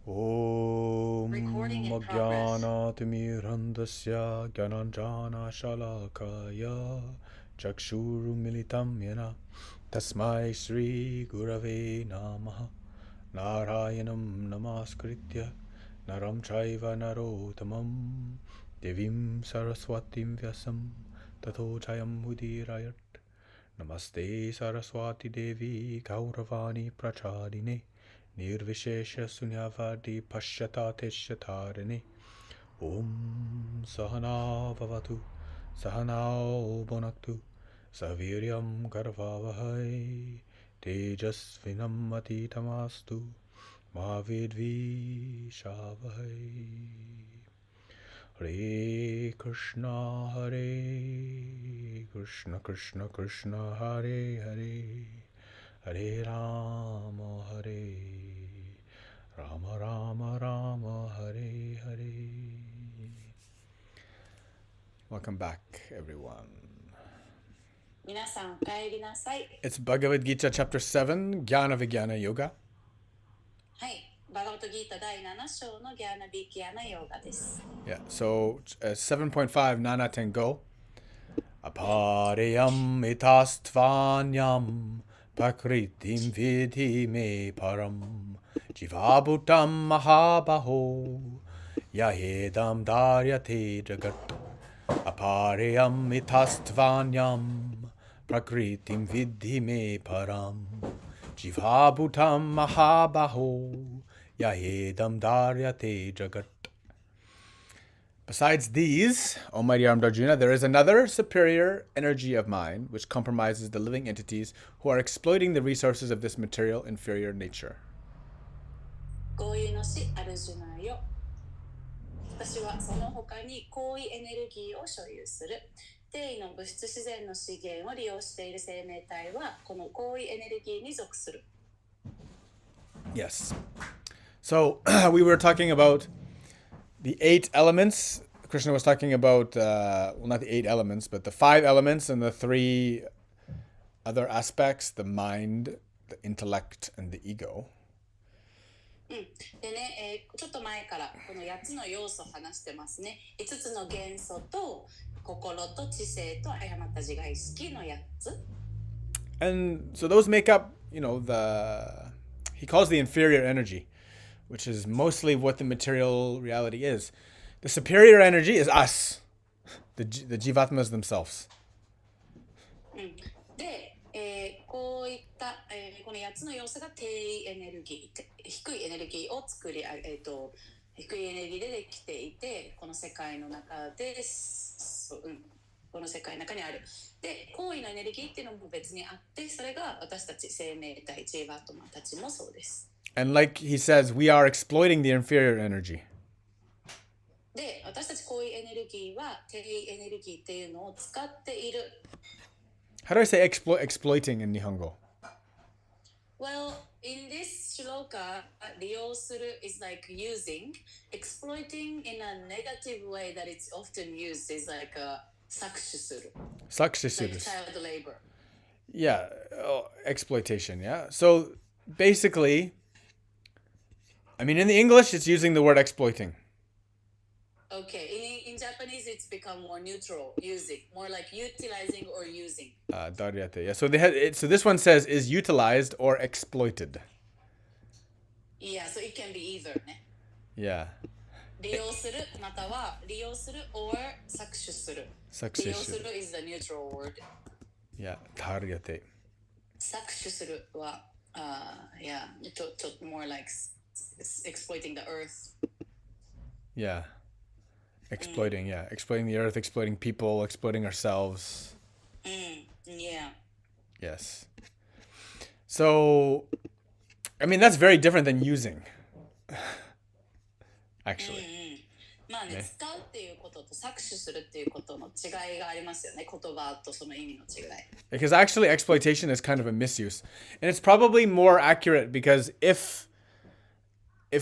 Om Recording in progress. Jnanatimirandasya Gyananjana Shalakaya Chakshuru Militam Yena Tasmai Sri Gurave Namaha Narayanam Namaskritya Naram Chaiva Narotamam Devim Saraswatim Vyasam Tato Chayam Udirayat Namaste Saraswati Devi Gauravani Prachadine Nirvishesha Sunyavadi Pashyata Teshatarine Om Sahana Vavatu Sahana Bonaktu Saviryam Garvavahai Tejasvinam Atitamastu Mavidvi Shavahai Hare Krishna Krishna Krishna Hare Hare Hare Rama Rama Rama Hare Hare. Welcome back, everyone. 皆さん、お帰りなさい。 It's Bhagavad Gita Chapter 7, Jnana Vijnana Yoga. はい。バガバッドギータ第7章のギャーナビキアナヨガです。 Yeah, so 7.5, Nana Tengo. Apareyam itastvanyam prakritim vidhi me param jivabhutam mahabaho yahedam daryate jagat. Apareyam itastvanyam prakritim vidhi me param jivabhutam mahabaho yahedam daryate jagat. Besides these, O mighty armed Arjuna, there is another superior energy of mind which compromises the living entities who are exploiting the resources of this material inferior nature. 合意のしアルジュナよ。私はその他に高位エネルギーを所有する。低位の物質自然の資源を利用している生命体はこの高位エネルギーに属する。 Yes. So we were talking about the 8 elements. Krishna was talking about, well, not the 8 elements, but the 5 elements and the 3 other aspects, the mind, the intellect, and the ego. でね、ちょっと前からこの8つの要素を話してますね。5つの元素と心と知性と誤った自我意識の8つ。 And so those make up, he calls the inferior energy, which is mostly what the material reality is. The superior energy is us, the jivatmas themselves. で、こういった、この8つの要素が低位エネルギー、低いエネルギーを作り、低いエネルギーでできていて、この世界の中で、この世界の中にある。で、高位のエネルギーっていうのも別にあって、それが私たち生命体、ジーバートマンたちもそうです。And like he says, we are exploiting the inferior energy. で、私たち高位エネルギーは低位エネルギーっていうのを使っている。How do I say exploiting in Nihongo? Well, in this shloka, 利用する is like using. Exploiting in a negative way that it's often used is like 搾取する。搾取する。 Like child labor. Yeah, exploitation, yeah. So basically, I mean, in the English, it's using the word exploiting. Okay, in Japanese, it's become more neutral, using, more like utilizing or using. Daryate, yeah. So so this one says is utilized or exploited. Yeah, so it can be either, ね。 Yeah. 利用するまたは利用する or 搾取する。利用する is the neutral word. Yeah, daryate. 搾取するは、yeah, ちょっと more like exploiting the earth. Yeah. Exploiting, yeah. Exploiting the earth, exploiting people, exploiting ourselves. Yeah. Yes. So, I mean, that's very different than using. Actually. まあね、使うっていうことと搾取するっていうことの違いがありますよね。言葉とその意味の違い。Because actually exploitation is kind of a misuse. And it's probably more accurate because if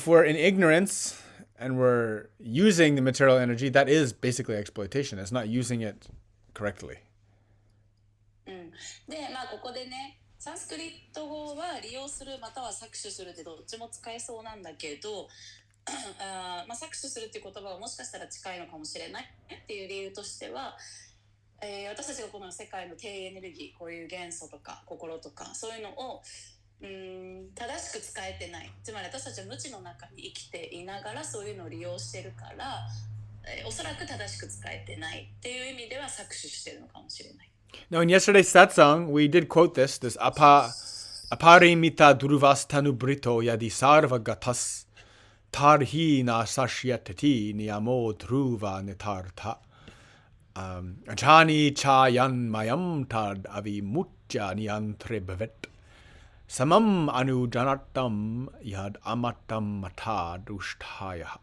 we're in ignorance and we're using the material energy, that is basically exploitation. It's not using it correctly. で、まあここでね、サンスクリット語は利用するまたは搾取するってどっちも使えそうなんだけど搾取するっていう言葉はもしかしたら近いのかもしれないっていう理由としては、私たちがこの世界の低エネルギー、こういう元素とか心とかそういうのを正しく使えてない。つまり私たちは無知の中に生きていながらそういうのを利用してるから、おそらく正しく使えてないっていう意味では搾取してるのかもしれない。Now, in yesterday's satsang, we did quote this aparimita durvas tanubrito yadi sarva gatas tarhi na sashyatati niyamo dhruva nitartha ajani chayan mayam tad avimutya niyantre bhavet samam anujanatam yad amatam matad usthaya,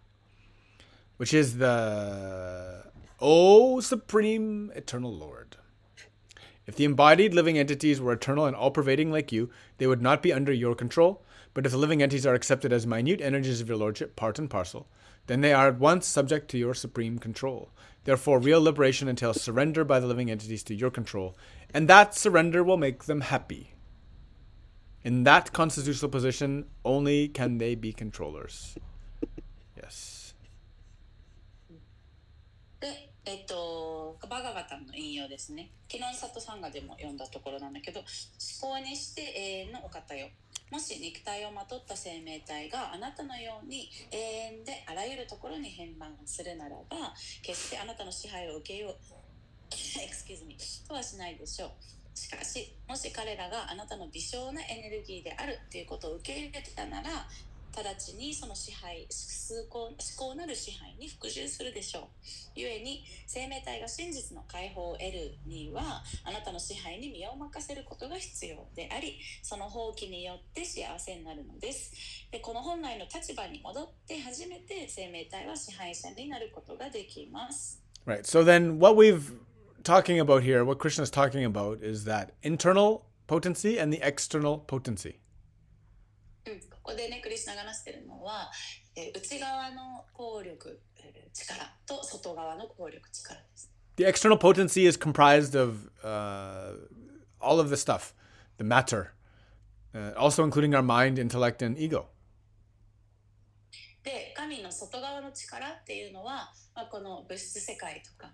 which is the O Supreme Eternal Lord. If the embodied living entities were eternal and all-pervading like you, they would not be under your control. But if the living entities are accepted as minute energies of your lordship, part and parcel, then they are at once subject to your supreme control. Therefore, real liberation entails surrender by the living entities to your control, and that surrender will make them happy. In that constitutional position, only can they be controllers. Yes. で、バガバタムの引用ですね。昨日のサットサンガでも読んだところなんだけど、思考にして永遠のお方よ。もし肉体をまとった生命体があなたのように永遠であらゆるところに変換するならば、決してあなたの支配を受けようexcuse me とはしないでしょう。しかし、もし彼らがあなたの微小なエネルギーであるということを受け入れてたなら、直ちにその支配、思考なる支配に服従するでしょう。ゆえに生命体が真実の解放を得るには、あなたの支配に身を任せることが必要であり、その放棄によって幸せになるのです。で、この本来の立場に戻って初めて生命体は支配者になることができます。Right. So then what we've talking about here, what Krishna is talking about is that internal potency and the external potency. ここでね、クリスナが話しているのは、内側の効力、力と外側の効力、力です。The external potency is comprised of all of the stuff, the matter, also including our mind, intellect, and ego. で、神の外側の力っていうのは、この物質世界とか、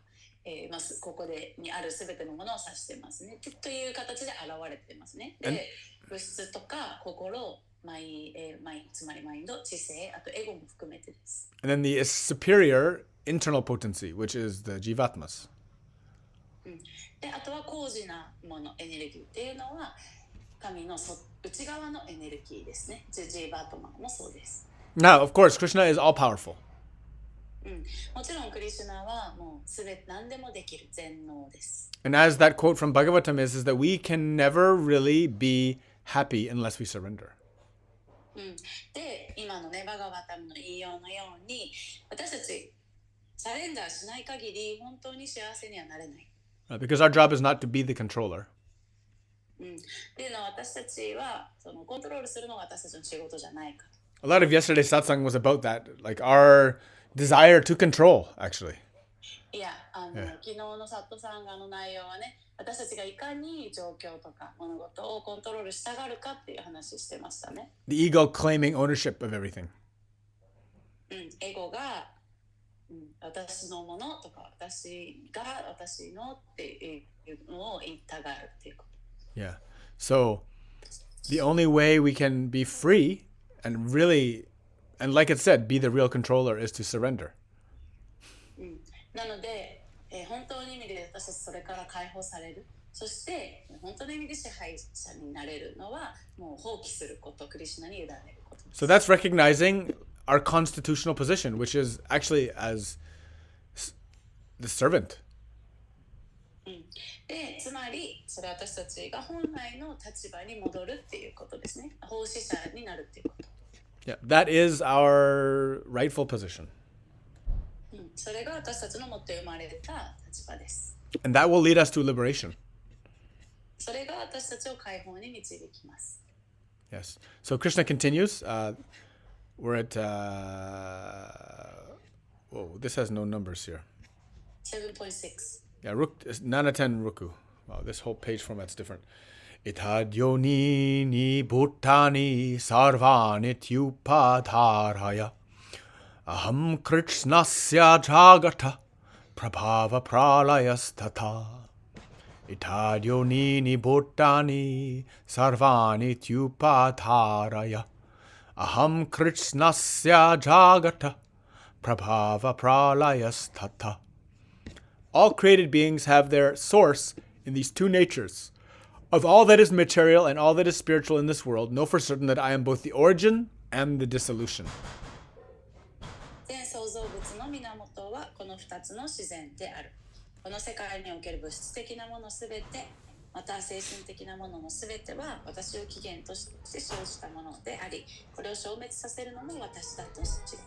ここでにあるすべてのものを指してますね。という形で現れてますね。で、物質とか心、つまりマインド、知性、あとエゴも含めてです。And then the superior internal potency, which is the jivatmas. で、あとは高次なもの、エネルギーっていうのは神の内側のエネルギーですね。ジーバートマンもそうです。Now, of course, Krishna is all powerful. もちろんクリシュナはもうすべて何でもできる全能です。And as that quote from Bhagavatam is that we can never really be happy unless we surrender. で、今のね、バガバタムの引用のように、私たちサレンダーしない限り本当に幸せにはなれない。Because our job is not to be the controller. っていうのは私たちはそのコントロールするのが私たちの仕事じゃないから。A lot of yesterday's satsang was about that, like our desire to control, actually. いや、昨日のサットサンガの内容はね、私たちがいかに状況とか物事をコントロールしたがるかっていう話してましたね。The ego claiming ownership of everything. エゴが、私のものとか私のっていうのを言いたがるっていうこと。Yeah. So the only way we can be free and really, and like it said, be the real controller is to surrender. なので、本当の意味で私たちそれから解放される。そして本当の意味で支配者になれるのはもう放棄すること、クリシュナに委ねること。So that's recognizing our constitutional position, which is actually as the servant. で、つまりそれは私たちが本来の立場に戻るっていうことですね。奉仕者になるっていうこと。Yeah, that is our rightful position. それが私たちの持って生まれた立場です。And that will lead us to liberation. それが私たちを解放に導きます。Yes. So Krishna continues. We're at, whoa, this has no numbers here. 7.6. Yeah, Nana 10 Ruku. Wow, this whole page format's different. Itadyonini bhutani sarvanityupadharaya aham krishnasya jagata prabhava pralayastata. Itadyonini bhutani sarvanityupadharaya aham krishnasya jagata prabhava pralayastata. All created beings have their source in these two natures. Of all that is material and all that is spiritual in this world, know for certain that I am both the origin and the dissolution. 全創造物の源はこの2つの自然である。この世界における物質的なものすべて、また精神的なもののすべては私を起源として生じたものであり、これを消滅させるのも私だと知れ。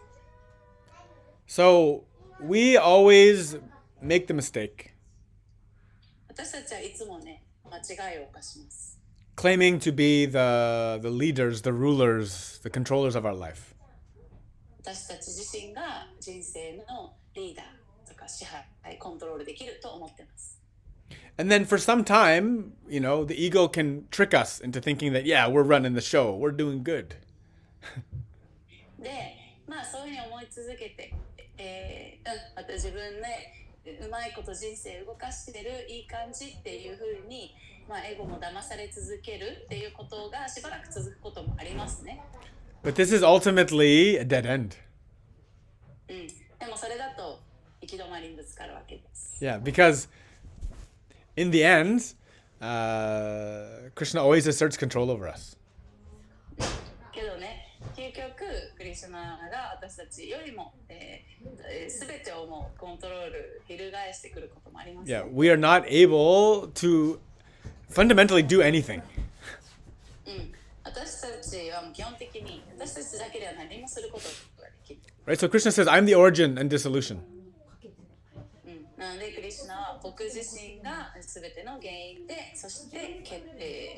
So, we always make the mistake, 私たちはいつもね、間違いを犯します。claiming to be the leaders, the rulers, the controllers of our life. 私たち自身が人生のリーダーとか支配、コントロールできると思ってます。And then for some time, the ego can trick us into thinking that, yeah, we're running the show, we're doing good. で、そういうふうに思い続けて、また自分でうまいこと人生動かしてるいい感じっていうふうに、エゴも騙され続けるっていうことがしばらく続くこともありますね。But this is ultimately a dead end. でもそれだと行き止まりにぶつかるわけです。Yeah, because in the end, Krishna always asserts control over us. けどね、究極クリシュナが私たちよりも全てをもうコントロール翻してくることもあります。Yeah, we are not able to fundamentally do anything. 私たちは基本的に私たちだけでは何もすることができる。Right? So Krishna says, I'm the origin and dissolution. なのでクリシュナは僕自身が全ての原因で、そして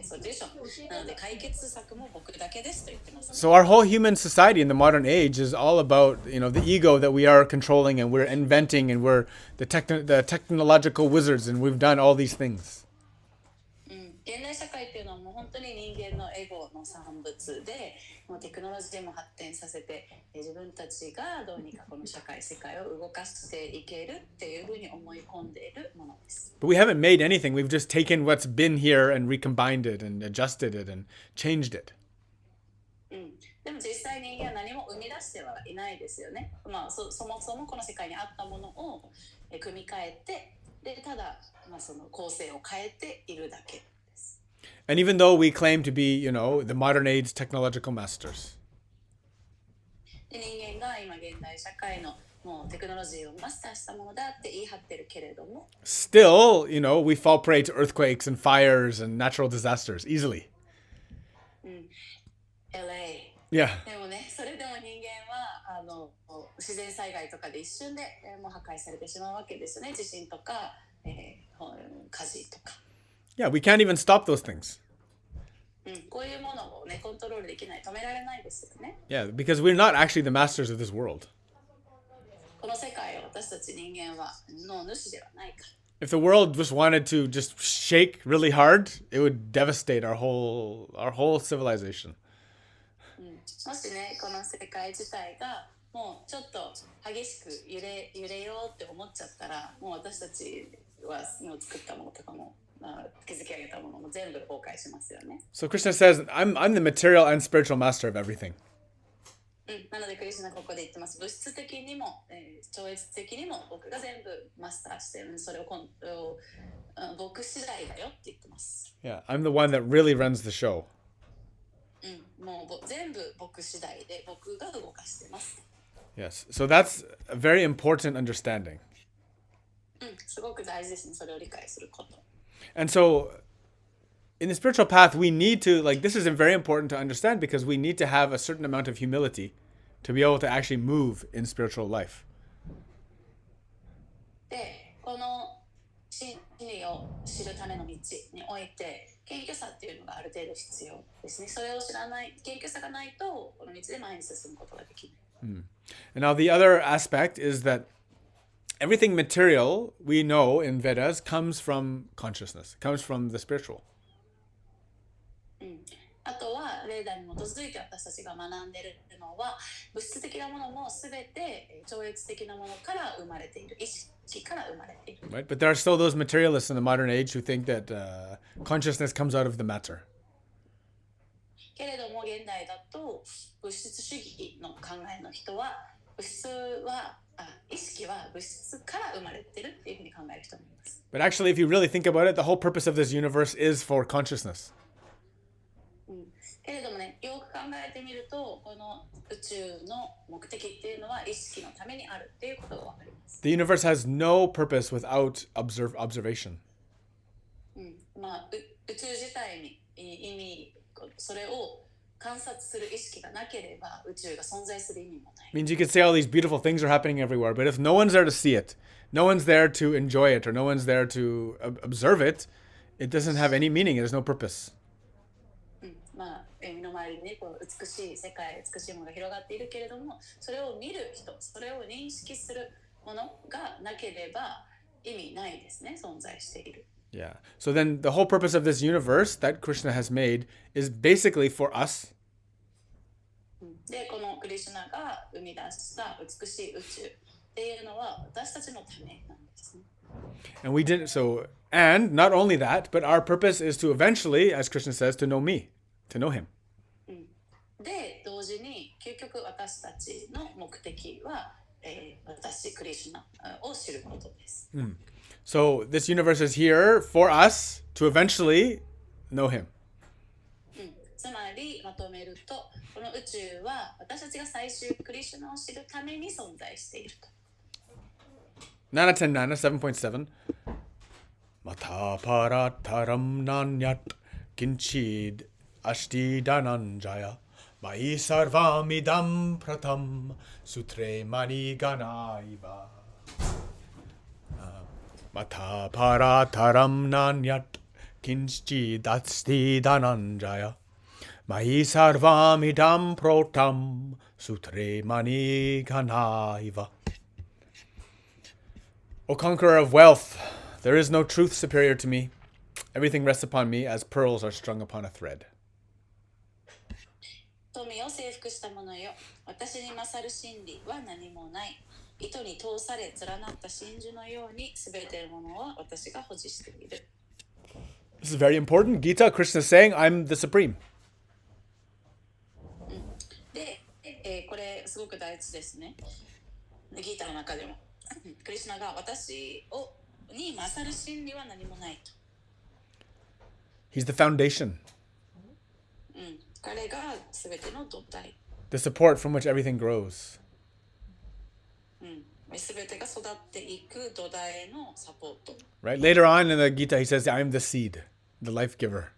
ソリューションなので解決策も僕だけですと言ってます、ね。So our whole human society in the modern age is all about, the ego that we are controlling and we're inventing and we're the technological wizards and we've done all these things. 現代社会っていうのはもう本当に人間のエゴの産物で、もうテクノロジーも発展させて、自分たちがどうにかこの社会世界を動かしていけるっていうふうに思い込んでいるものです。But we haven't made anything. We've just taken what's been here and recombined it and adjusted it and changed it. でも実際人間は何も生み出してはいないですよね。そもそもこの世界にあったものを組み替えて、でただ、その構成を変えているだけ。And even though we claim to be, the modern age technological masters, で人間が今現代社会のもうテクノロジーをマスターしたものだって言い張ってるけれども、 still, we fall prey to earthquakes and fires and natural disasters easily. LA。Yeah. でもね、それでも人間は自然災害とかで一瞬でもう破壊されてしまうわけですよね。地震とか、火事とか。Yeah, we can't even stop those things. こういうものをね、コントロールできない、止められないですよね。Yeah, because we're not actually the masters of this world. この世界を私たち人間はの主ではないから。If the world just wanted to just shake really hard, it would devastate our whole civilization. もしね、この世界自体がもうちょっと激しく揺れようって思っちゃったら、もう私たちはもう作ったものとかも築き上げたものも全部崩壊しますよね。So Krishna says, I'm the material and spiritual master of everything. なのでクリシュナここで言ってます。物質的にも、超越的にも僕が全部マスターしてるので、それを僕次第だよって言ってます。Yeah, I'm the one that really runs the show. もう全部僕次第で僕が動かしてます。Yes, so that's a very important understanding. すごく大事ですね、それを理解すること。And so, in the spiritual path, we need to, this is very important to understand because we need to have a certain amount of humility to be able to actually move in spiritual life. で、この真理を知るための道において、謙虚さっていうのがある程度必要ですね。それを知らない、謙虚さがないと、この道で前に進むことができない。And now the other aspect is that everything material we know in Vedas comes from consciousness, comes from the spiritual. ベーダに基づいて私たちが学んでいるのは、物質的なものもすべて超越的なものから生まれている、意識から生まれている。Right? But there are still those materialists in the modern age who think that consciousness comes out of the matter. けれども現代だと物質主義の考えの人は意識は物質から生まれてるっていうふうに考える人もいます。But actually, if you really think about it, the whole purpose of this universe is for consciousness. けれどもね、よく考えてみると、この宇宙の目的っていうのは意識のためにあるっていうことがわかります。The universe has no purpose without observation. 宇宙自体に意味、それを観察する意識がなければ宇宙が存在する意味もない。Means you could say all these beautiful things are happening everywhere, but if no one's there to see it, no one's there to enjoy it, or no one's there to observe it, it doesn't have any meaning. There's no purpose. 身の回りにこう美しい世界、美しいものが広がっているけれども、それを見る人、それを認識するものがなければ意味ないですね、存在している。Yeah. So then the whole purpose of this universe that Krishna has made is basically for us. で、このクリシュナが生み出した美しい宇宙っていうのは私たちのためなんですね。And we didn't and not only that, but our purpose is to eventually, as Krishna says, to know me, to know him. で、同時に究極私たちの目的は、私クリシュナを知ることです。So this universe is here for us to eventually know him. つまりまとめると、この宇宙は私たちが最終クリシュナを知るために存在していると。7.7, 7.7 Mataparattaram nanyat kinchid ashti dananjaya mai sarvamidam pratam sutre mani ganaiva. Mataparattaram nanyat kinchid ashti dananjaya mai sarvamidam pratam sutre mani ganaiva. O conqueror of wealth, there is no truth superior to me. Everything rests upon me as pearls are strung upon a thread. 富を征服した者よ、私に勝る真理は何もない。糸に通され連なった真珠のようにすべてのものは私が保持している。This is very important. Gita, Krishna is saying, I'm the supreme. で、これすごく大事ですね。ギータの中でも。クリシュナが私に勝る真理は何もないと。He's the foundation. 彼がすべての土台。The support from which everything grows. すべてが育っていく土台のサポート。Right? Later on in the Gita, he says, I'm the seed, the life giver.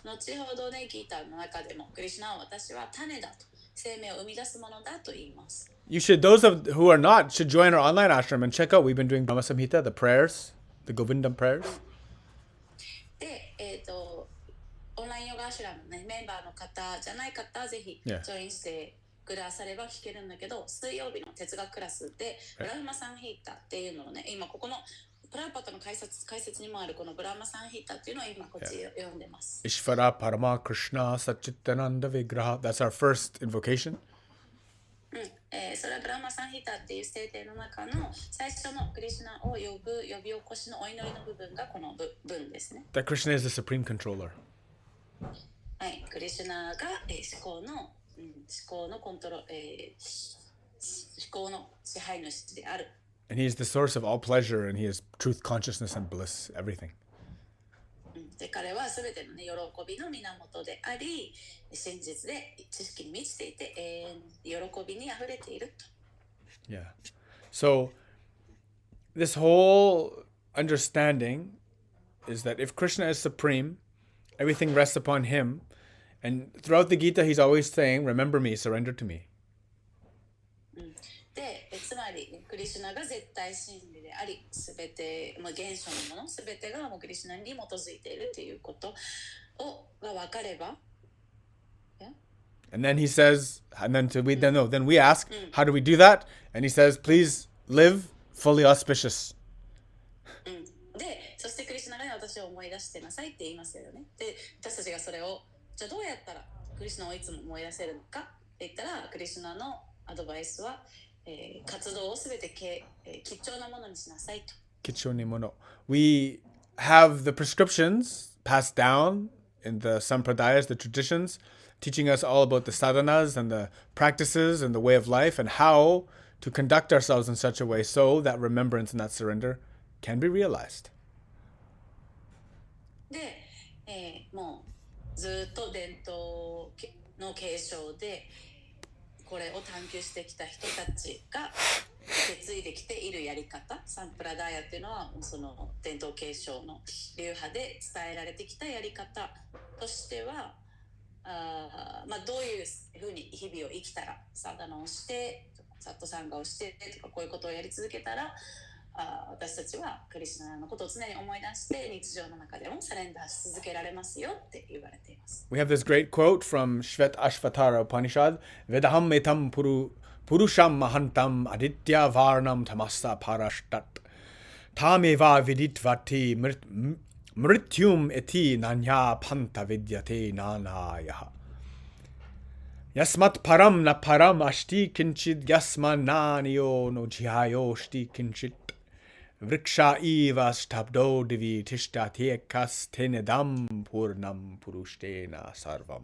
後ほどね、ギータの中でも、クリシュナは私は種だと、生命を生み出すものだと言います。Those who are not, should join our online ashram and check out. We've been doing Brahma Samhita, the prayers, the Govindam prayers. で、オンラインヨガアシュラムの、ね、メンバーの方じゃない方はぜひジョインしてくだされば聞けるんだけど、水曜日の哲学クラスでブラフマサンヒータっていうのをね、今ここのプラーパタの解説にもあるこのブラフマサンヒータっていうのを今こっち読んでます。Ishvara Parama Krishna Satchitananda Vigraha. That's our first invocation. それはブラフマサンヒータっていう聖典の中の最初のクリシュナを呼び起こしのお祈りの部分がこの文ですね。That Krishna is the supreme controller. はい、クリシュナが、思考のコントロール、思考の支配主である。And he is the source of all pleasure, and he is truth, consciousness, and bliss, everything. で彼はすべての、ね、喜びの源であり、真実で知識に満ちていて、喜びにあふれていると。Yeah. So, this whole understanding is that if Krishna is supreme, everything rests upon him. And throughout the Gita, he's always saying, remember me, surrender to me. で、つまりクリシュナが絶対真理であり、すべて、現象のもの、すべてがもうクリシュナに基づいているということが分かれば。And then he says, then we ask, how do we do that? And he says, please live fully auspicious. で、そしてクリシュナが私を思い出してなさいって言いますよね。で、私たちがそれをじゃあどうやったらクリシュナをいつも思い出せるのかって言ったら、クリシュナのアドバイスは、活動をすべて貴重なものにしなさいと。貴重なもの。We have the prescriptions passed down in the sampradayas, the traditions, teaching us all about the sadhanas and the practices and the way of life and how to conduct ourselves in such a way so that remembrance and that surrender can be realized. で、もうずっと伝統の継承でこれを探求してきた人たちが受け継いできているやり方、サンプラダーヤっていうのはその伝統継承の流派で伝えられてきたやり方としては、どういうふうに日々を生きたらサダナをしてサットサンガをしてとかこういうことをやり続けたら、私たちはクリシュナのことを常に思い出して日常の中でもサレンダーし続けられますよって言われています。We have this great quote from Shvet Ashvatara Upanishad, Vedaham metam purusham mahantam aditya varnam tamasa parashtat tameva viditvati mrityum eti nanya panta vidyate nanaya Yasmat param na param ashti kinchid yasmananiyo no jihayo shti kinchit Vriksha iva stabdo divi tishtati ekas tenedam purnam purushtena sarvam.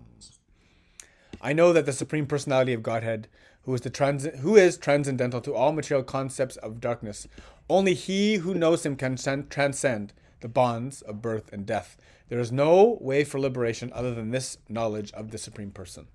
I know that the Supreme Personality of Godhead, who is transcendental to all material concepts of darkness, only he who knows him can transcend the bonds of birth and death. There is no way for liberation other than this knowledge of the Supreme Person.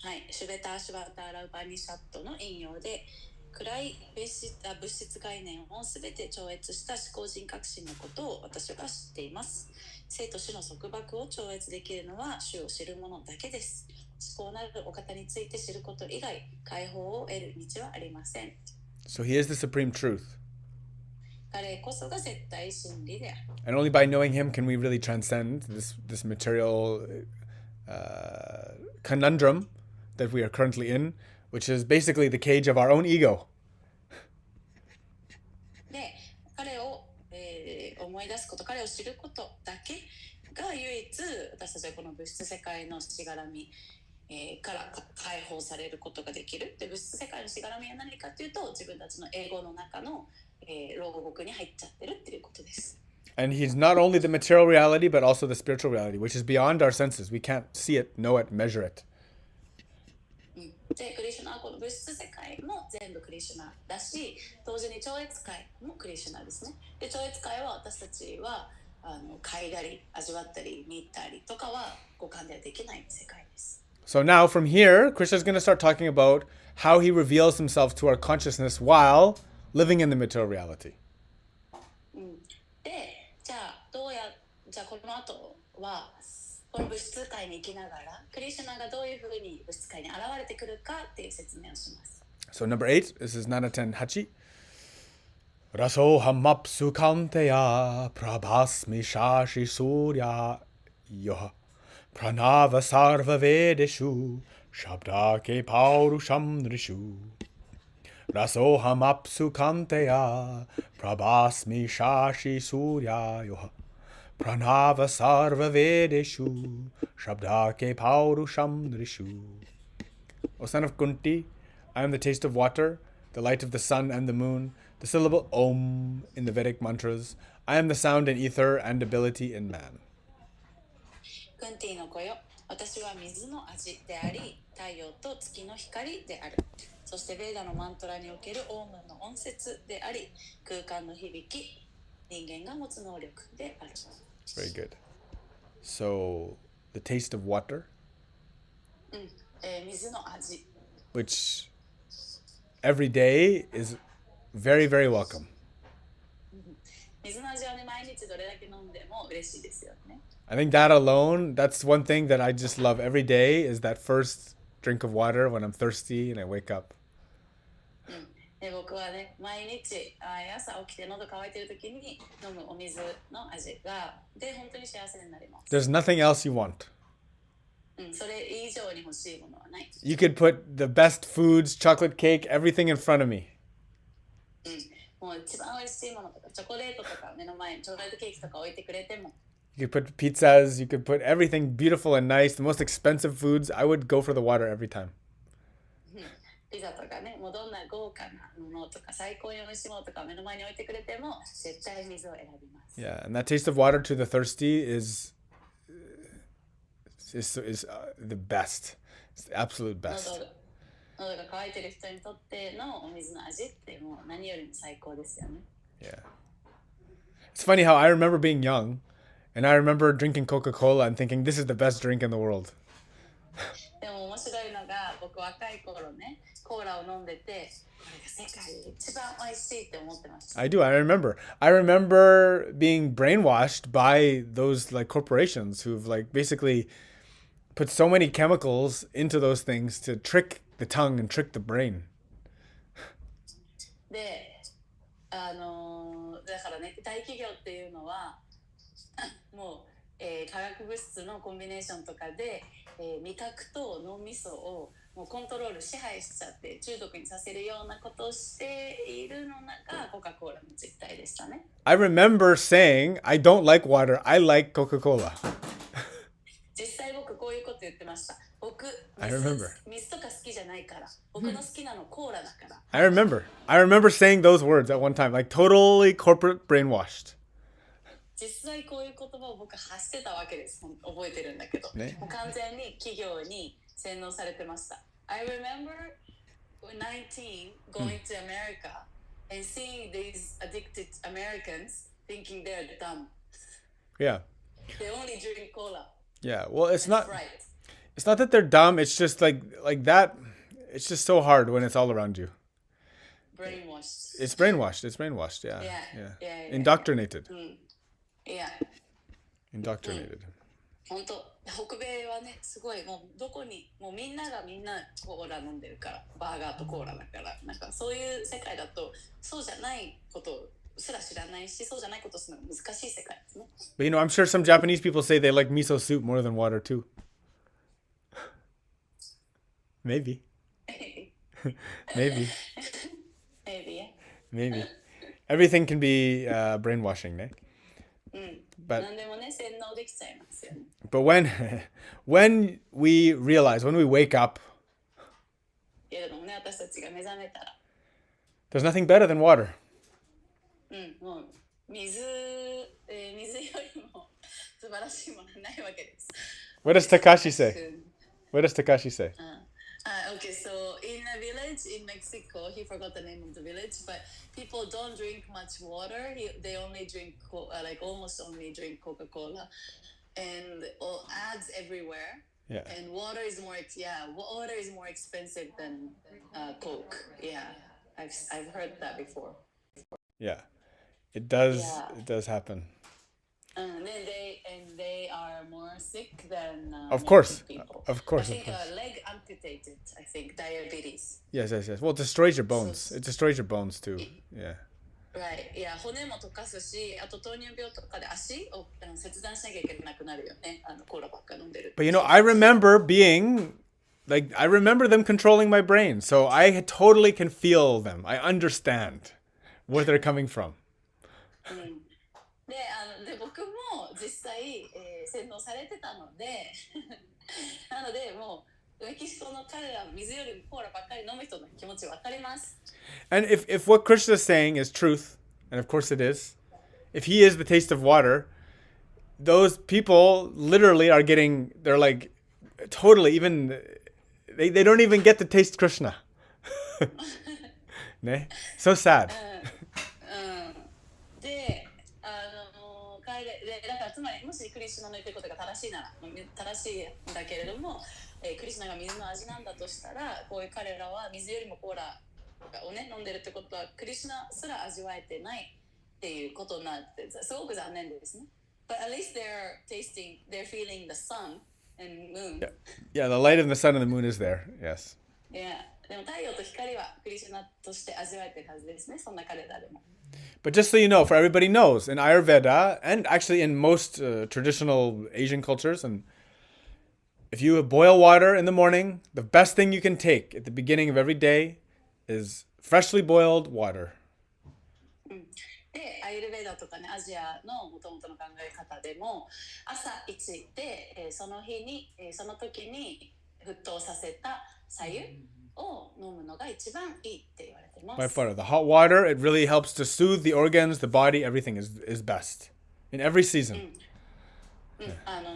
はい、シュベターシュバターラウパニシャットの引用で暗い物質概念をすべて超越した思考人格心のことを私は知っています。生と死の束縛を超越できるのは主を知る者だけです。思考なるお方について知ること以外、解放を得る道はありません。So he is the supreme truth. 彼こそが絶対真理である。And only by knowing him can we really transcend this material conundrum that we are currently in, which is basically the cage of our own ego. で、彼を、思い出すこと、彼を知ることだけが唯一私たちはこの物質世界のしがらみ、から解放されることができる。で、物質世界のしがらみは何かというと、自分たちのエゴの中の、牢獄に入っちゃってるっていうことです。And he's not only the material reality, but also the spiritual reality, which is beyond our senses. We can't see it, know it, measure it. で、クリシュナはこの物質世界も全部クリシュナだし、同時に超越界もクリシュナですね。で、超越界は私たちは嗅いだり味わったり見たりとかは五感ではできない世界です。So now from here, Krishna is going to start talking about how he reveals himself to our consciousness while living in the material reality. で、じゃあこの後はこの物質界に生きながらクリシュナがどういうふうに物質界に現れてくるかっていう説明をします。So number 8, this is 7-10-8. Rasoham apsu kanteya prabhasmi shashi surya yoha pranava sarva vedeshu shabda ke paurusham nrishu. Rasoham apsu kanteya prabhasmi shashi surya yoha Pranava sarva vedeshu shabda ke paurusham nrishu. O son of Kunti, I am the taste of water, the light of the sun and the moon, the syllable Om in the Vedic mantras. I am the sound and ether and ability in man. クンティの子よ、私は水の味であり、太陽と月の光である。そしてベーダのマントラにおけるオームの音節であり、空間の響き、人間が持つ能力である。Very good. So, the taste of water, 水の味。which every day is very, very welcome. 水の味はね、毎日どれだけ飲んでも嬉しいですよね。I think that alone, that's one thing that I just love every day is that first drink of water when I'm thirsty and I wake up. で、僕はね、毎日朝起きて喉乾いてる時に飲むお水の味がで本当に幸せになります。There's nothing else you want. それ以上に欲しいものはない。You could put the best foods, chocolate cake, everything in front of me. もう一番美味しいものとかチョコレートとか目の前にチョコレートケーキとか置いてくれても。You You could put pizzas, you could put everything beautiful and nice, the most expensive foods. I would go for the water every time. ピザとかね、もうどんな豪華なものとか最高に美味しいものとか目の前に置いてくれても絶対水を選びます。Yeah, and that taste of water to the thirsty is the best. It's the absolute best. 喉が渇いてる人にとってのお水の味ってもう何よりも最高ですよね。Yeah. It's funny how I remember being young, and I remember drinking Coca-Cola and thinking this is the best drink in the world. でも面白いのが僕若い頃ね、コーラを飲んでて、これが世界で一番美味しいって思ってました。I do. I remember being brainwashed by those like corporations who've like basically put so many chemicals into those things to trick the tongue and trick the brain. で、だからね、大企業っていうのはもう、化学物質のコンビネーションとかで、味覚と脳みそをもうコントロール支配しちゃって中毒にさせるようなことをしているのがコカ・コーラの実態でしたね。I remember saying, I don't like water, I like Coca-Cola. 実際僕こういうこと言ってました。僕、水とか好きじゃないから。僕の好きなのコーラだから。I remember saying those words at one time, like totally corporate brainwashed. 実際こういう言葉を僕発してたわけです。覚えてるんだけど。ね、もう完全に企業に洗脳されてました。I remember 19 going to America and seeing these addicted Americans thinking they're dumb. Yeah. They only drink cola. Yeah. Well, it's not right. It's not that they're dumb, it's just like that. It's just so hard when it's all around you. Brainwashed. It's brainwashed. Yeah. Indoctrinated. Yeah. Indoctrinated. 本当北米はねすごいもうどこにもうみんながみんなコーラ飲んでるからバーガーとコーラだからなんかそういう世界だとそうじゃないことすら知らないしそうじゃないことするのが難しい世界ですね。But you know, I'm sure some Japanese people say they like miso soup more than water too. Maybe. Maybe. Maybe. Everything can be brainwashing, ne? But when we realize, when we wake up, there's nothing better than water. What does Takashi say? Okay, so in a village in Mexico, he forgot the name of the village, but people don't drink much water. They only drink, almost only drink Coca-Cola, and ads everywhere. Yeah. And water is more expensive than Coke. Yeah, I've heard that before. Yeah, it does happen. And they are more sick than of course people. Of course. I think leg amputated. I think diabetes. Yes. Well, it destroys your bones. It destroys your bones too. Yeah. Right. Yeah. 骨も溶かすし、あと糖尿病とかで足を切断しなきゃいけなくなるよね。コーラばっか飲んでる。But you know, I remember them controlling my brain, so I totally can feel them. I understand where they're coming from. で僕も実際、洗脳されてたのでなのでもうメキシコの彼ら水よりもコーラばっかり飲む人の気持ち分かります。And if what Krishna is saying is truth, and of course it is, if he is the taste of water, those people literally they're like totally even, they don't even get to taste Krishna. Ne? So sad. だからつまりもしクリシュナの言ってることが正しいなら正しいんだけれども、クリシュナが水の味なんだとしたらこういう彼らは水よりもコーラをね飲んでるってことはクリシュナすら味わえてないっていうことになってすごく残念ですね。But at least they're feeling the sun and moon. Yeah, the light of the sun and the moon is there. Yes. Yeah. でも太陽と光はクリシュナとして味わえてるはずですね。そんな彼らでも。But just so you know, for everybody knows, in Ayurveda, and actually in most traditional Asian cultures, and if you boil water in the morning, the best thing you can take at the beginning of every day is freshly boiled water. で、アイルベーダとかね、アジアの元々の考え方でも、朝一で、その日に、その時に沸騰させた白湯を飲むのが一番いいって言われてます。By far, the hot water, it really helps to soothe the organs, the body, everything is best. In every season.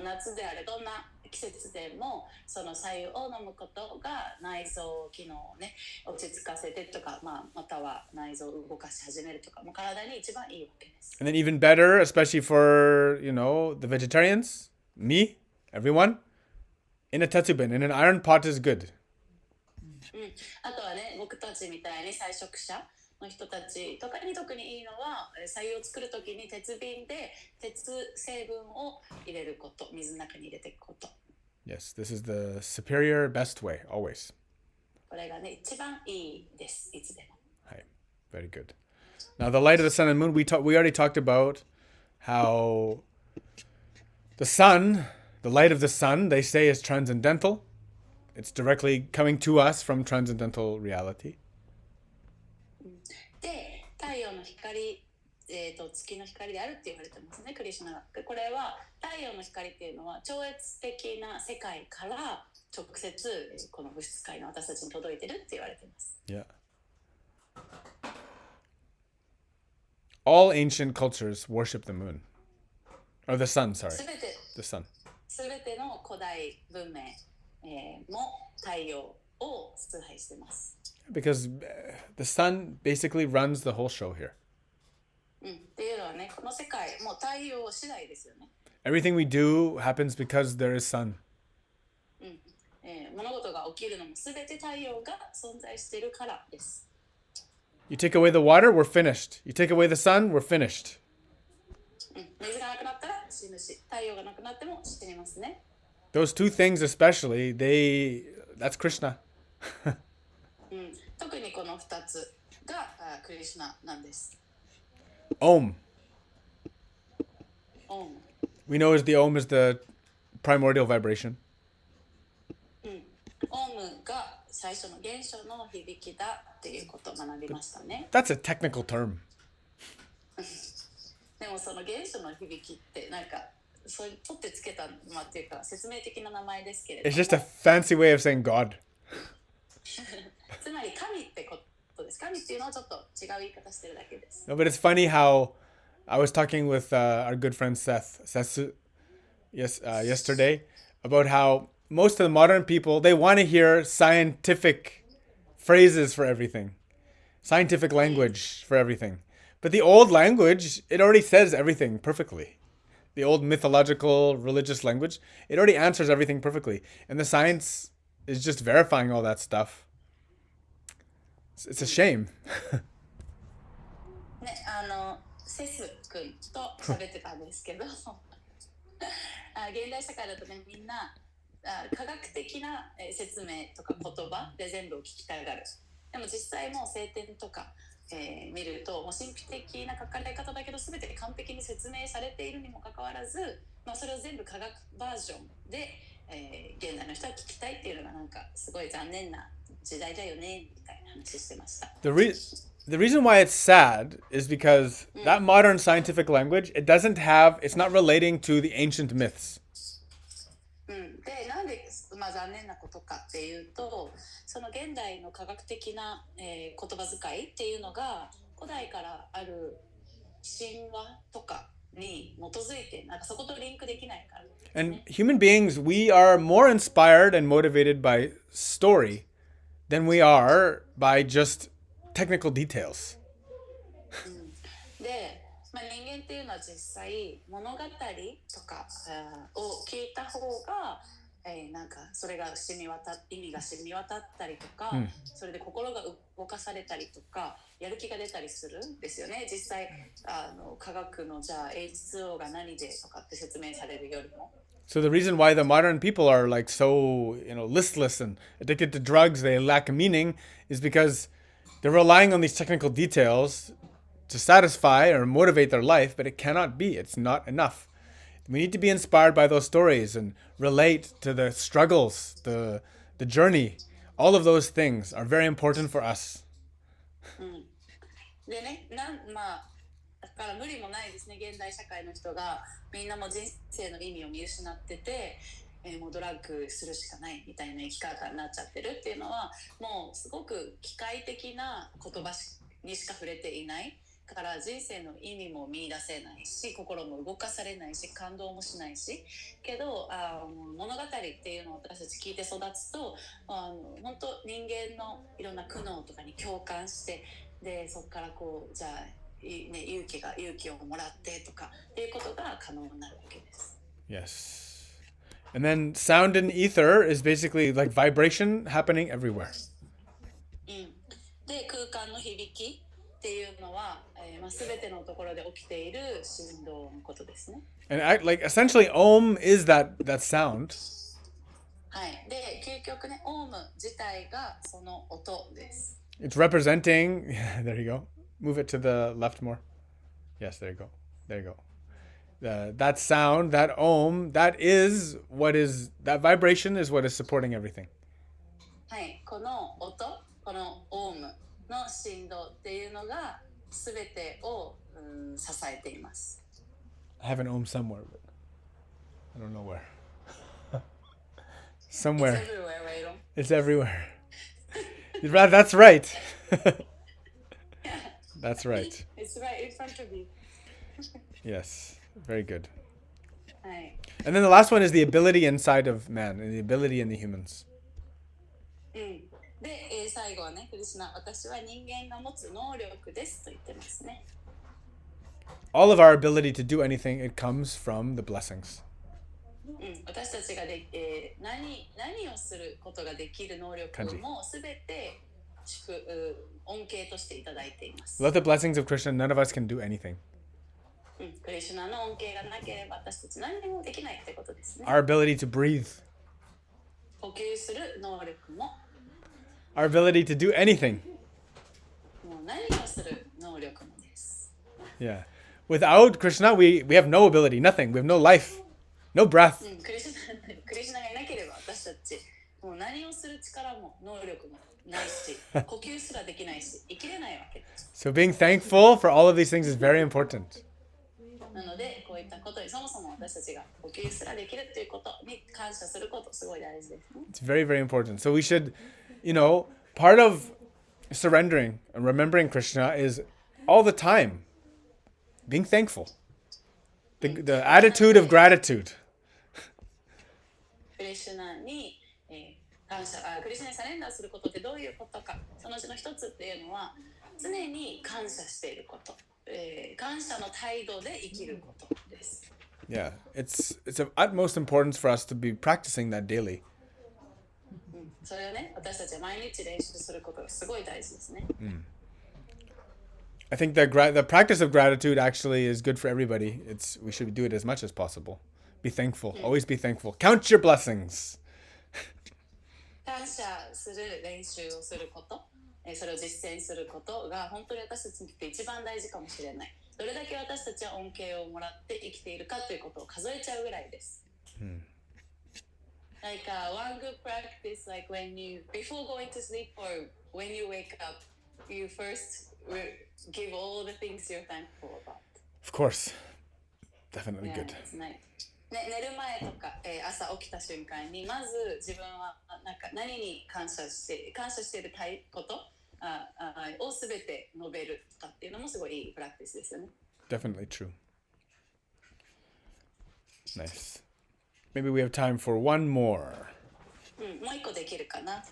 夏であれどんな季節でもその白湯を飲むことが内臓機能をね落ち着かせてとか、または内臓を動かし始めるとかも体に一番いいわけです。And then even better, especially for, the vegetarians, me, everyone, in a tetsubin, in an iron pot is good. あとはね、僕たちみたいに菜食者の人たちとかに特にいいのは、白湯を作るときに鉄瓶で鉄成分を入れること、水の中に入れていくこと。Yes, this is the superior, best way, always. これがね、一番いいです、いつでも。Hi, very good. Now, the light of the sun and moon, we already talked about how the sun, the light of the sun, they say is transcendental. It's directly coming to us from transcendental reality. で、太陽の光、月の光であるって言われてますね、クリシュナが。これは太陽の光っていうのは超越的な世界から直接この物質界の私たちに届いてるって言われてます。Yeah. All ancient cultures worship the moon. Or the sun, sorry. The sun. すべての古代文明、も太陽を崇拝してます。Because the sun basically runs the whole show here. っていうのはね、この世界、もう太陽次第ですよね。Everything we do happens because there is sun. 物事が起きるのもすべて太陽が存在しているからです。You take away the water, we're finished. You take away the sun, we're finished. 水がなくなったら死ぬし、太陽がなくなっても死にますね。Those two things especially, that's Krishna. 特にこの2つがクリシュナなんです。Om. Om. We know the Om is the primordial vibration. オウムが最初の原初の響きだっていうことを学びましたね。That's a technical term. でもその原初の響きってなんかそういう取ってつけたっていうか説明的な名前ですけれども。It's just a fancy way of saying God. つまり神ってことです。神っていうのはちょっと違う言い方してるだけです。No, but it's funny how I was talking with our good friend Seth yesterday about how most of the modern people, they want to hear scientific phrases for everything, scientific language for everything. But the old language, it already says everything perfectly. The old mythological, religious language, it already answers everything perfectly. And the science is just verifying all that stuff. It's a shame. ね、セス君と喋ってたんですけど現代社会だとね、みんな科学的な説明とか言葉で全部を聞きたがる。でも実際もう聖典とか、見るともう神秘的な書かれ方だけど全て完璧に説明されているにもかかわらず、それを全部科学バージョンで、現代の人は聞きたいっていうのがなんかすごい残念な時代だよねみたいな話してました。The reason why it's sad is because that modern scientific language, it's not relating to the ancient myths. で、なんで、残念なことかっていうと、その現代の科学的な、言葉遣いっていうのが古代からある神話とかに基づいて、なんかそことリンクできないからですね。And human beings, we are more inspired and motivated by story than we are by just technical details. で、人間っていうのは実際物語とかを聞いた方が、なんかそれが意味が染み渡ったりとか、それで心が動かされたりとかやる気が出たりするんですよね。実際科学のじゃあ H2O が何でとかって説明されるよりも。So the reason why the modern people are like so, listless and addicted to drugs, they lack meaning, is because they're relying on these technical details to satisfy or motivate their life, but it cannot be. It's not enough. We need to be inspired by those stories and relate to the struggles, the journey. All of those things are very important for us. でね、から無理もないですね。現代社会の人がみんなもう人生の意味を見失ってて、もうドラッグするしかないみたいな生き方になっちゃってるっていうのは、もうすごく機械的な言葉にしか触れていないから人生の意味も見出せないし、心も動かされないし、感動もしないし、けど物語っていうのを私たち聞いて育つと、本当人間のいろんな苦悩とかに共感して、でそこからこうじゃあ、ね、勇気をもらってとかっていうことが可能になるわけです。Yes. And then sound and ether is basically like vibration happening everywhere. で空間の響きっていうのは、全てのところで起きている振動のことですね。And like essentially Om is that sound. はい。で究極ね、オウム自体がその音です。It's representing, there you go. Move it to the left more. Yes, there you go. There you go. That sound, that Om, that vibration is what is supporting everything. はい。この音、このオウムの振動っていうのが全てを、支えています。I have an Om somewhere, but I don't know where. Somewhere. It's everywhere, right? It's everywhere. That's right. That's right. It's right in front of you. Yes, very good. はい。And then the last one is the ability inside of man, and the ability in the humans. で、最後はね、クリシュナ、私は人間が持つ能力ですと言ってますね。All of our ability to do anything, it comes from the blessings. 私たちが何をすることができる能力もすべて恩恵としていただいています。Without the blessings of Krishna, none of us can do anything. クリシュナの恩恵がなければ私たち何もできないってことですね。Our ability to breathe. 呼吸する能力も。Our ability to do anything. もう何をする能力もです。Yeah. Without Krishna, we have no ability, nothing. We have no life, no breath. クリシュナがいなければ私たちもう何をする力も能力もないし、呼吸すらできないし、生きれないわけです。So being thankful for all of these things is very important. なのでこういったことにそもそも私たちが呼吸すらできるということに感謝することすごい大事ですね。It's very, very important. So we should, part of surrendering and remembering Krishna is all the time being thankful. The attitude of gratitude. クリシュナに、クリシュナにサレンダーすることってどういうことか。そのうちの一つっていうのは常に感謝していること。感謝の態度で生きることです。Yeah, it's of utmost importance for us to be practicing that daily. それをね、私たちは毎日練習することがすごい大事ですね。I think the practice of gratitude actually is good for everybody. We should do it as much as possible. Be thankful. Always be thankful. Count your blessings. 感謝する練習をすること。それを実践することが本当に私たちにとって一番大事かもしれない。どれだけ私たちは恩恵をもらって生きているかということを数えちゃうぐらいです。Like one good practice, like before going to sleep or when you wake up, you first give all the things you're thankful about. Of course. Definitely Yeah, good. It's nice. 寝る前とか、朝起きた瞬間にまず自分は何に感謝していることをすべて述べるとかっていうのもすごいいいプラクティスですよね。Definitely true. Nice. Maybe we have time for one more. もう一個できるかな。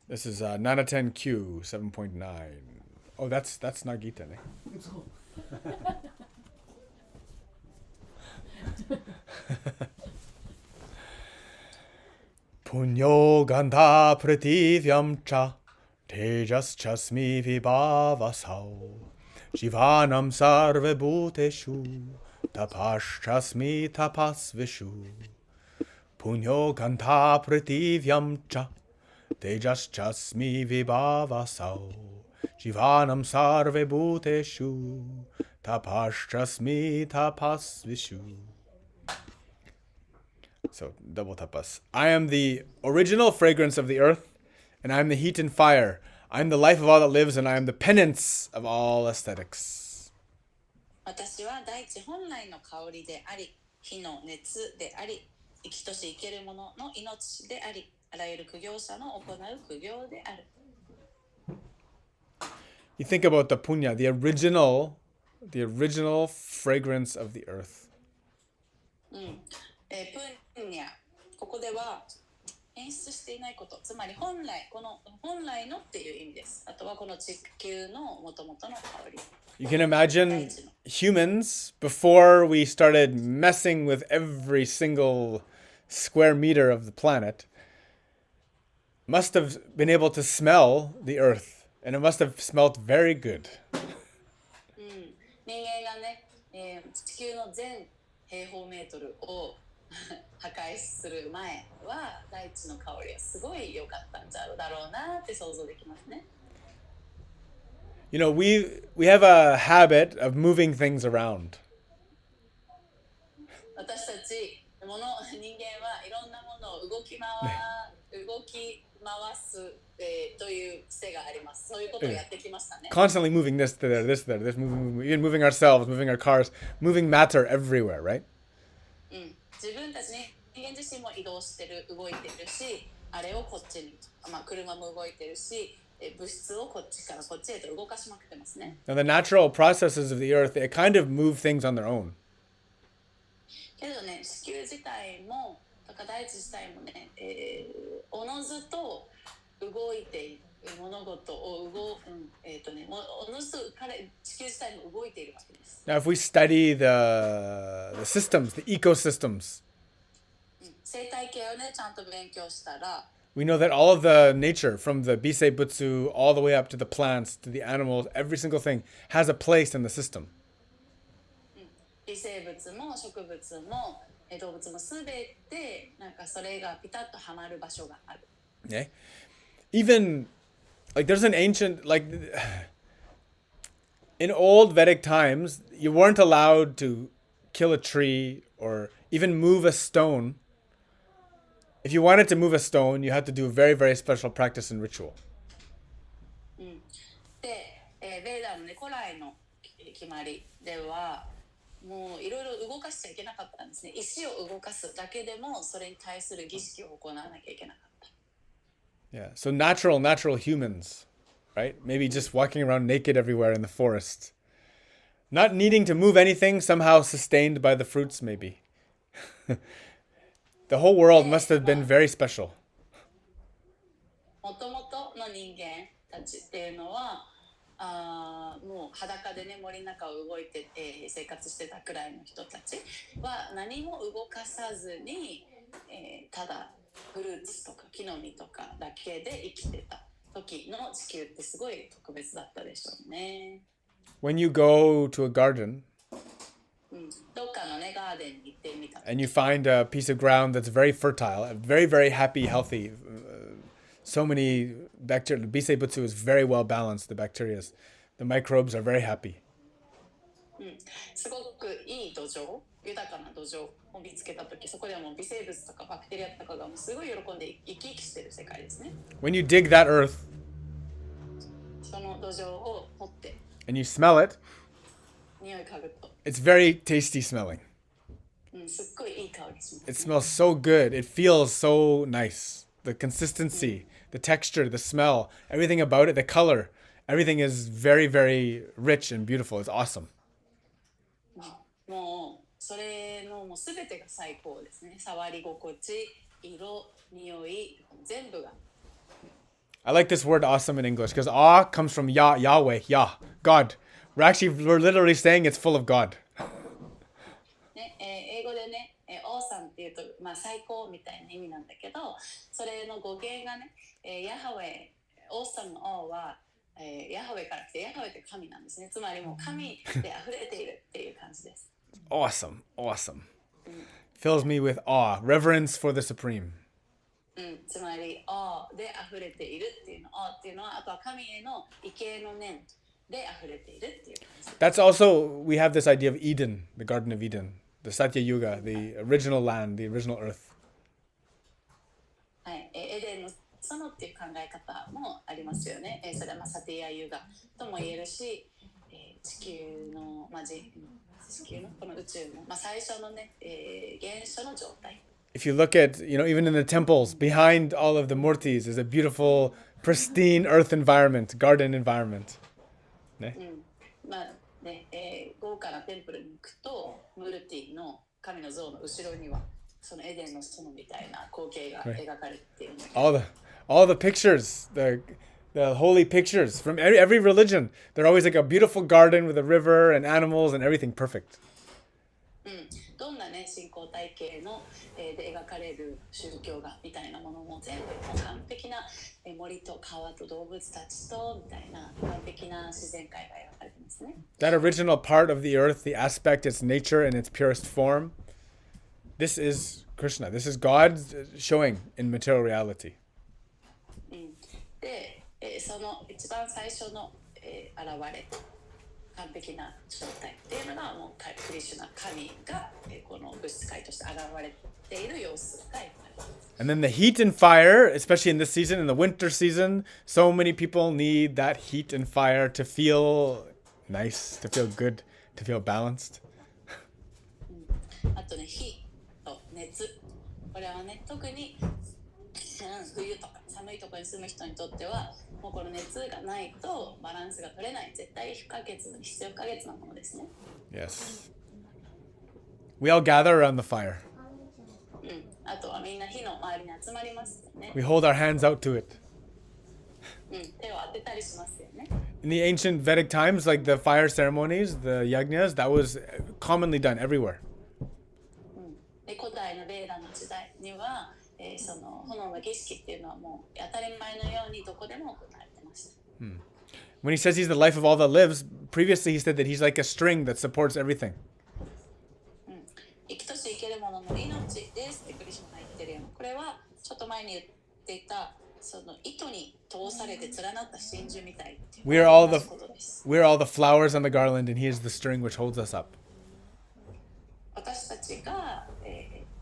This is 710Q 7.9. Oh, that's not Gita, ne? Punyo gandha prativyam cha tejas chasmi vibhavasau jivanam sarve bhuteshu tapaschasmi tapasvishu Punyo gandha prativyam cha tejas chasmi vibhavasau jivanam sarve bhuteshu tapaschasmi tapasvishu. So, double tapas. I am the original fragrance of the earth, and I am the heat and fire. I am the life of all that lives, and I am the penance of all aesthetics. 私は大地本来の香りであり、火の熱であり、生きとし生けるものの命であり、あらゆる苦行者の行う苦行である。You think about the punya, the original fragrance of the earth. プンニャ、ここでは演出していないこと、つまり本来のっていう意味です。あとはこの地球の元々の香り。You can imagine humans, before we started messing with every single square meter of the planet, must have been able to smell the earth, and it must have smelled very good. 人間がね、地球の全平方メートルを破壊する前は大地の香りはすごい良かったんだろうなって想像できますね。You know, we have a habit of moving things around. 私たち人間はいろんなものを動き回す、という癖があります。そういうことをやってきましたね。Constantly moving this to there, this there, this moving, even moving ourselves, moving our cars, moving matter everywhere, right? 自分たちね、人間自身も移動してる、動いてるし、あれをこっちに、車も動いてるし、物質をこっちからこっちへと動かしまくってますね。Now, the natural processes of the earth, they kind of move things on their own. けどね、地球自体も、大地自体もね、おのずと動いている物事をおのずと地球自体も動いているわけです。Now, if we study the systems, the ecosystems, 生態系をね、ちゃんと勉強したら、we know that all of the nature, from the Biseibutsu all the way up to the plants, to the animals, every single thing has a place in the system. 微生物も植物も動物もすべてなんかそれがピタッとはまる場所がある。Okay? Even, like, there's an ancient, like, in old Vedic times, you weren't allowed to kill a tree or even move a stone. If you wanted to move a stone, you had to do a very, very special practice and ritual. で、ベーダのね、古来の決まりでは、もういろいろ動かしちゃいけなかったんですね。石を動かすだけでもそれに対する儀式を行わなきゃいけなかった。Yeah, so natural humans, right? Maybe just walking around naked everywhere in the forest. Not needing to move anything, somehow sustained by the fruits, maybe. The whole world must have been very special. もともとの人間たちっていうのは、もう裸でね、森の中を動いて、生活してたくらいの人たちは何も動かさずに、ただフルーツとか木の実とかだけで生きてた時の地球ってすごい特別だったでしょうね。When you go to a garden, どっかのね、ガーデンに行ってみた。and you find a piece of ground that's very fertile, very, very happy, healthy. So many bacteria. Biseibutsu is very well balanced, the bacteria. The microbes are very happy. すごくいい土壌、豊かな土壌を見つけたとき、そこではもう微生物とかバクテリアとかがもうすごい喜んで生き生きしてる世界ですね。When you dig that earth, その土壌を掘って、and you smell it, 匂い嗅ぐと、it's very tasty smelling. すっごいいい香りします。It smells so good. It feels so nice. The consistency, the texture, the smell, everything about it, the color, everything is very, very rich and beautiful. It's awesome. もうそれのもうすべてが最高ですね。触り心地、色、匂い、全部が。I like this word awesome in English because awe comes from Yahweh, God. We're literally saying it's full of God. ね、英語でね、オーサムっていうと、最高みたいな意味なんだけど、それの語源がね、ヤハウェ、オーサムのオーは、ヤハウェから来て、ヤハウェって神なんですね。つまりもう神で溢れているっていう感じです。Awesome. Fills me with awe, reverence for the supreme. つまり、アーで溢れているっていうの、アーっていうのは、あとは神への畏敬の念で溢れているっていう感じ。That's also, we have this idea of Eden, the Garden of Eden, the Satya Yuga, the original land, the original earth. はい、エデンの園っていう考え方もありますよね。それはサティアユガとも言えるし、地球の、地球のこの宇宙の、最初のね、原初の状態。If you look at, even in the temples, behind all of the murtis is a beautiful, pristine earth environment, garden environment. 豪華なテンプルに行くと、ムルティの神の像の後ろには、そのエデンの園みたいな光景が描かれているんだけど。All the pictures, the holy pictures from every religion, they're always like a beautiful garden with a river and animals and everything perfect. どんなね信仰体系の、で描かれる宗教画みたいなものも全部完璧な森と川と動物たちとみたいな完璧な自然界が描かれてますね。That original part of the earth, the aspect, its nature in its purest form, this is Krishna. This is God showing in material reality. で、その一番最初の、現れ完璧な状態っていうのがもうクリシュナ神が、この物質界として現れている様子が描かれます。And then the heat and fire, especially in this season, in the winter season, so many people need that heat and fire to feel nice, to feel good, to feel balanced. あとね、火と熱。これはね、特に冬とか寒いところに住む人にとっては、もうこの熱がないとバランスが取れない、絶対必要不可欠なものですね。Yes. We all gather around the fire. あとはみんな火の周りに集まりますよね。We hold our hands out to it. 手を当てたりしますよね。In the ancient Vedic times, like the fire ceremonies, the yajnas, that was commonly done everywhere. で古代のベーダの時代には、その炎の儀式っていうのはもう当たり前のようにどこでも行われてました。When he says he's the life of all that lives, previously he said that he's like a string that supports everything. 生きとし生けるものの命ですってクリシュナが言ってるような、これはちょっと前に言っていたその糸に通されて連なった真珠みたいっていう。We're all the flowers on the garland, and he is the string which holds us up. 私たちが、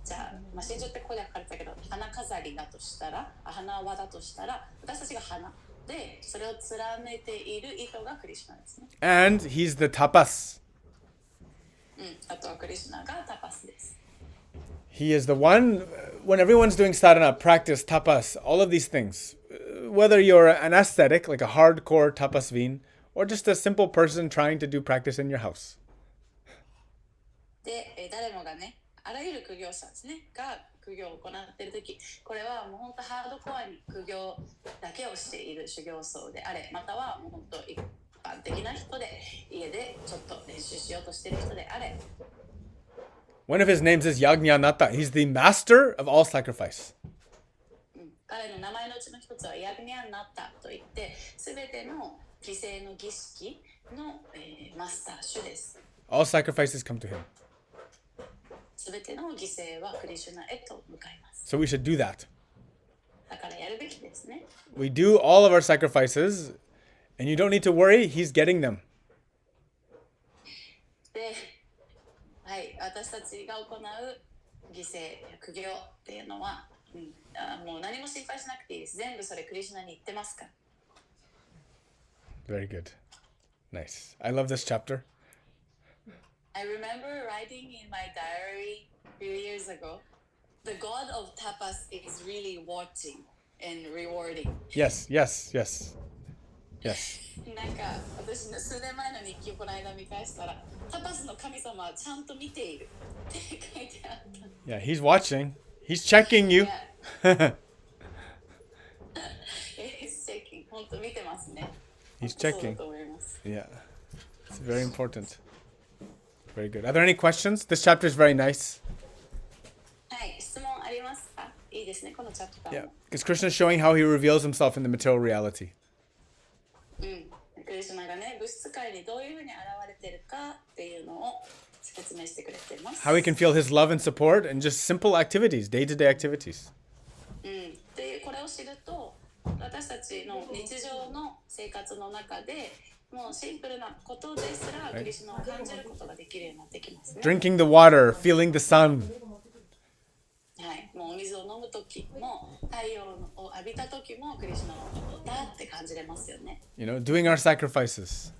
じゃあ、真珠ってここで書かれたけど、花飾りだとしたら、花輪だとしたら、私たちが花で、それを連ねている糸がクリシュナですね。And he's the tapas. あとはクリシュナがタパスです。He is the one, when everyone's doing sadhana, practice, tapas, all of these things, whether you're an ascetic, like a hardcore tapasvin, or just a simple person trying to do practice in your house. で、誰もがね、あらゆる苦行者ですね、が苦行を行っているとき、これはもう本当ハードコアに苦行だけをしている修行僧であれ、またはもう本当一般的な人で、家でちょっと練習しようとしている人であれ。One of his names is Yajñanata. He's the master of all sacrifice. 彼の名前のうちの一つはヤグニャンナッタといって、すべての犠牲の儀式の、マスター主です。All sacrifices come to him. すべての犠牲はクリシュナへと向かいます。So we should do that. だからやるべきですね。We do all of our sacrifices, and you don't need to worry, he's getting them. で、はい、私たちが行う犠牲や苦行っていうのは、もう何も心配しなくていいです。全部それクリシュナに言ってますから。Very good. Nice. I love this chapter. I remember writing in my diary a few years ago, the God of tapas is really watching and rewarding. Yes. なんか私の数年前の日記をこの間見返したら、タパスの神様はちゃんと見ているって書いてあった。Yeah, he's watching. He's checking you. Yeah. He's checking. 本当見てますね。He's checking. そうだと思います。Yeah. It's very important. Very good. Are there any questions? This chapter is very nice. はい、質問ありますか？いいですね、このチャプター Yeah. も。Because Krishna is showing how he reveals himself in the material reality. クリシュナがね、物質界にどういうふうに現れてるかっていうのを説明してくれています。How he can feel his love and support in just simple activities, day-to-day activities. で、これを知ると、私たちの日常の生活の中で、もうシンプルなことですら、クリシュナを感じることができるようになってきますね。Drinking the water, feeling the sun. はい、もうお水を飲むときも、太陽を浴びたときも、クリシュナのことだって感じれますよね。Doing our sacrifices.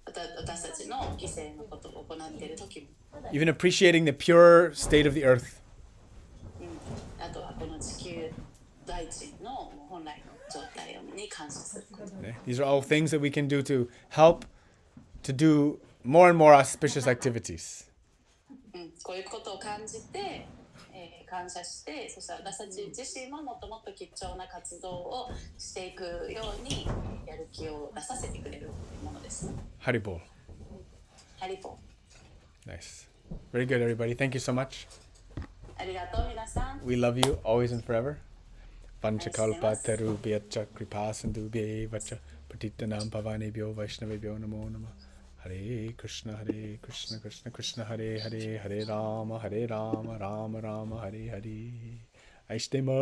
私私たちの犠牲のことを行っている時も、even appreciating the pure state of the earth. あとはこの地球大地の本来の状態に感謝すること。These are all things that we can do to help to do more and more auspicious activities. こういうことを感じて、感謝して、そして私たち自身ももっともっと貴重な活動をしていくようにやる気を出させてくれるものですね。ハリボー。ハリボー。Nice. Very good, everybody. Thank you so much. ありがとう、皆さん。We love you always and forever. Vanchakalpa terubhyacha kripasindubhye vacha patittanam pavanebhyo vaishnavebhyo namo namah. Hare Krishna, Krishna Krishna, Hare Hare, Hare Rama, Rama Rama, Hare Hare. Aishtema.